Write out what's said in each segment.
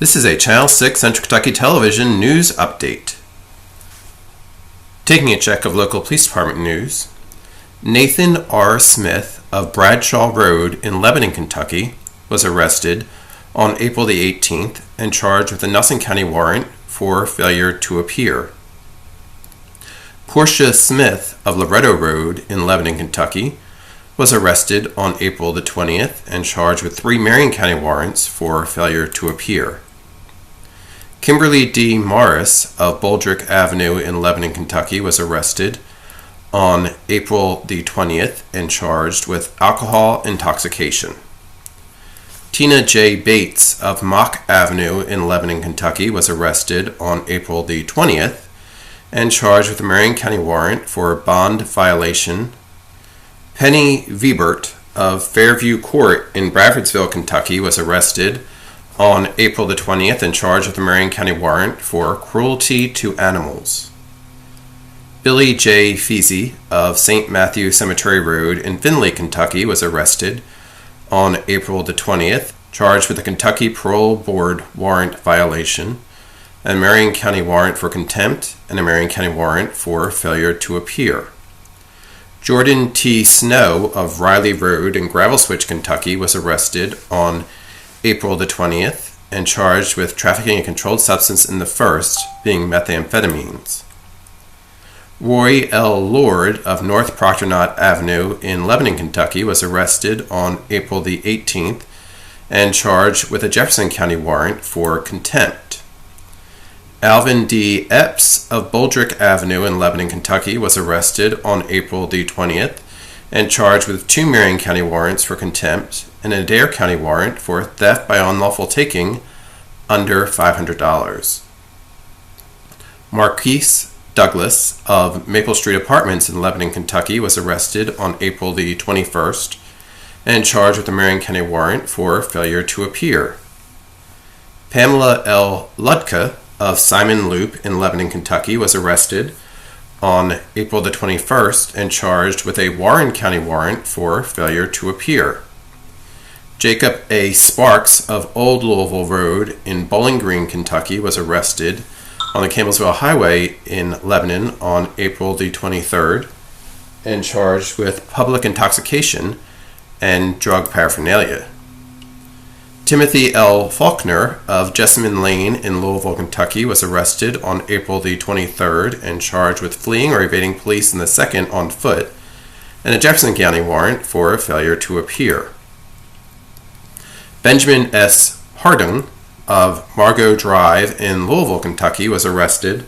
This is a Channel 6 Central Kentucky Television news update. Taking a check of local police department news, Nathan R. Smith of Bradshaw Road in Lebanon, Kentucky was arrested on April the 18th and charged with a Nelson County warrant for failure to appear. Portia Smith of Loretto Road in Lebanon, Kentucky was arrested on April the 20th and charged with 3 Marion County warrants for failure to appear. Kimberly D. Morris of Baldrick Avenue in Lebanon, Kentucky was arrested on April the 20th and charged with alcohol intoxication. Tina J. Bates of Mock Avenue in Lebanon, Kentucky was arrested on April the 20th and charged with a Marion County warrant for bond violation. Penny Viebert of Fairview Court in Bradfordsville, Kentucky was arrested on April the 20th and charged with a Marion County warrant for cruelty to animals. Billy J. Feasy of St. Matthew Cemetery Road in Findlay, Kentucky was arrested on April the 20th, charged with a Kentucky Parole Board warrant violation, a Marion County warrant for contempt, and a Marion County warrant for failure to appear. Jordan T. Snow of Riley Road in Gravel Switch, Kentucky was arrested on April the 20th and charged with trafficking a controlled substance in the first, being methamphetamines. Roy L. Lord of North Proctor Knott Avenue in Lebanon, Kentucky was arrested on April the 18th and charged with a Jefferson County warrant for contempt. Alvin D. Epps of Baldrick Avenue in Lebanon, Kentucky was arrested on April the 20th and charged with 2 Marion County warrants for contempt and a Adair County warrant for theft by unlawful taking under $500. Marquise Douglas of Maple Street Apartments in Lebanon, Kentucky was arrested on April the 21st and charged with a Marion County warrant for failure to appear. Pamela L. Ludka of Simon Loop in Lebanon, Kentucky was arrested on April the 21st and charged with a Warren County warrant for failure to appear. Jacob A. Sparks of Old Louisville Road in Bowling Green, Kentucky was arrested on the Campbellsville Highway in Lebanon on April the 23rd and charged with public intoxication and drug paraphernalia. Timothy L. Faulkner of Jessamine Lane in Louisville, Kentucky was arrested on April the 23rd and charged with fleeing or evading police in the second on foot and a Jefferson County warrant for failure to appear. Benjamin S. Harding of Margot Drive in Louisville, Kentucky was arrested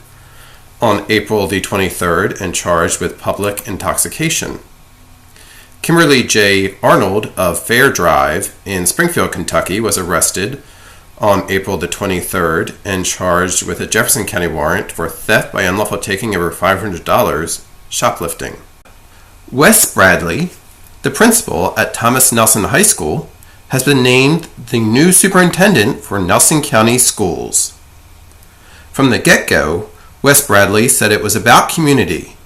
on April the 23rd and charged with public intoxication. Kimberly J. Arnold of Fair Drive in Springfield, Kentucky was arrested on April the 23rd and charged with a Jefferson County warrant for theft by unlawful taking over $500, shoplifting. Wes Bradley, the principal at Thomas Nelson High School, has been named the new superintendent for Nelson County Schools. From the get-go, Wes Bradley said it was about community,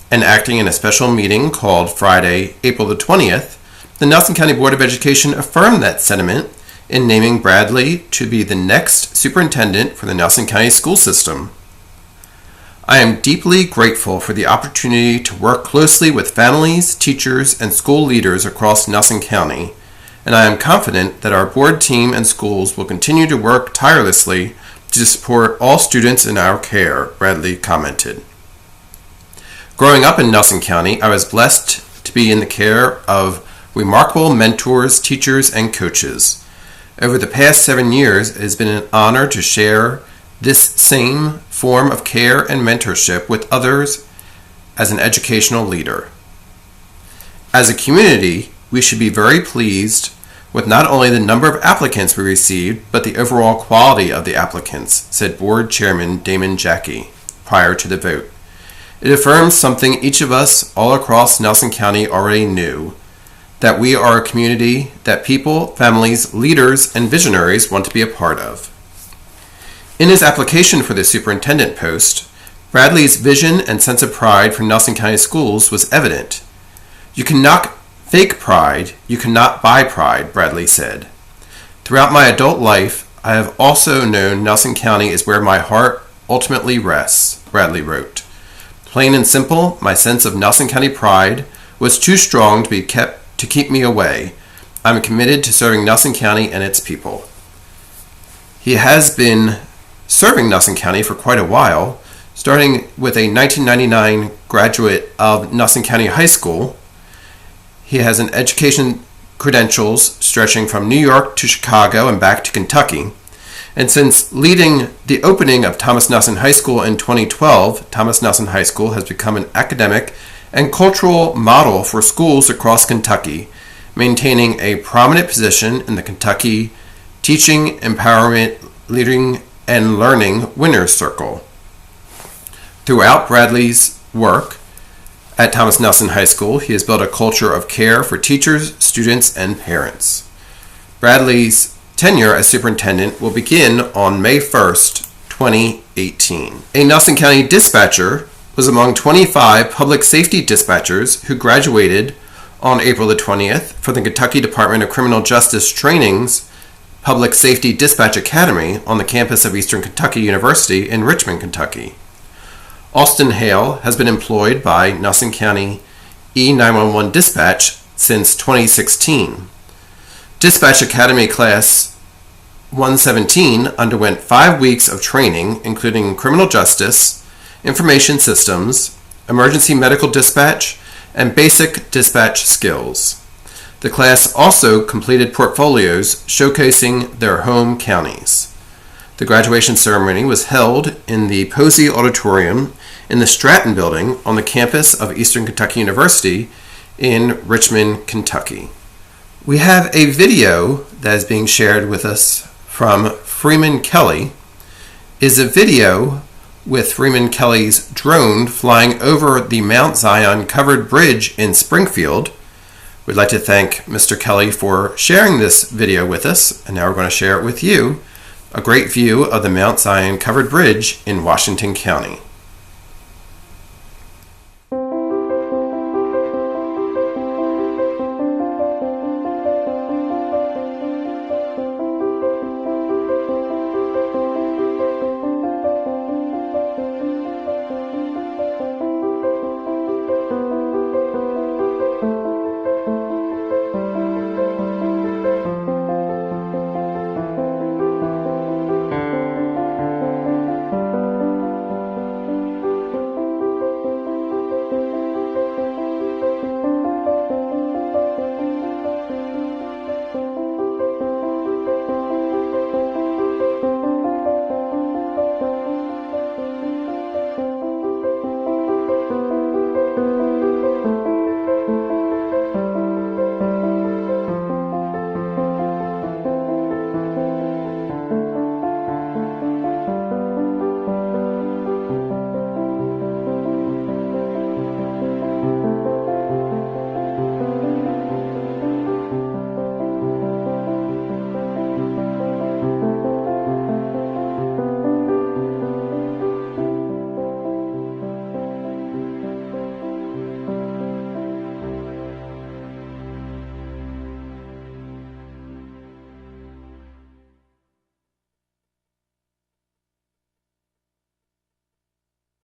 and acting in a special meeting called Friday, April the 20th, the Nelson County Board of Education affirmed that sentiment in naming Bradley to be the next superintendent for the Nelson County school system. I am deeply grateful for the opportunity to work closely with families, teachers, and school leaders across Nelson County, and I am confident that our board team and schools will continue to work tirelessly to support all students in our care, Bradley commented. Growing up in Nelson County, I was blessed to be in the care of remarkable mentors, teachers, and coaches. Over the past 7 years, it has been an honor to share this same form of care and mentorship with others as an educational leader. As a community, we should be very pleased with not only the number of applicants we received, but the overall quality of the applicants, said Board Chairman Damon Jackie prior to the vote. It affirms something each of us all across Nelson County already knew, that we are a community that people, families, leaders, and visionaries want to be a part of. In his application for the superintendent post, Bradley's vision and sense of pride for Nelson County schools was evident. You cannot fake pride, you cannot buy pride, Bradley said. Throughout my adult life, I have also known Nelson County is where my heart ultimately rests, Bradley wrote. Plain and simple, my sense of Nelson County pride was too strong to keep me away. I'm committed to serving Nelson County and its people. He has been serving Nelson County for quite a while, starting with a 1999 graduate of Nelson County High School. He has an education credentials stretching from New York to Chicago and back to Kentucky. And since leading the opening of Thomas Nelson High School in 2012, Thomas Nelson High School has become an academic and cultural model for schools across Kentucky, maintaining a prominent position in the Kentucky Teaching, Empowerment, Leading, and Learning Winners Circle. Throughout Bradley's work at Thomas Nelson High School, he has built a culture of care for teachers, students, and parents. Bradley's tenure as superintendent will begin on May 1st, 2018. A Nelson County dispatcher was among 25 public safety dispatchers who graduated on April the 20th from the Kentucky Department of Criminal Justice Training's Public Safety Dispatch Academy on the campus of Eastern Kentucky University in Richmond, Kentucky. Austin Hale has been employed by Nelson County E911 Dispatch since 2016. Dispatch Academy Class 117 underwent 5 weeks of training, including criminal justice, information systems, emergency medical dispatch, and basic dispatch skills. The class also completed portfolios showcasing their home counties. The graduation ceremony was held in the Posey Auditorium in the Stratton Building on the campus of Eastern Kentucky University in Richmond, Kentucky. We have a video that is being shared with us from Freeman Kelly. Is a video with Freeman Kelly's drone flying over the Mount Zion covered bridge in Springfield. We'd like to thank Mr. Kelly for sharing this video with us, and now we're going to share it with you, a great view of the Mount Zion covered bridge in Washington County.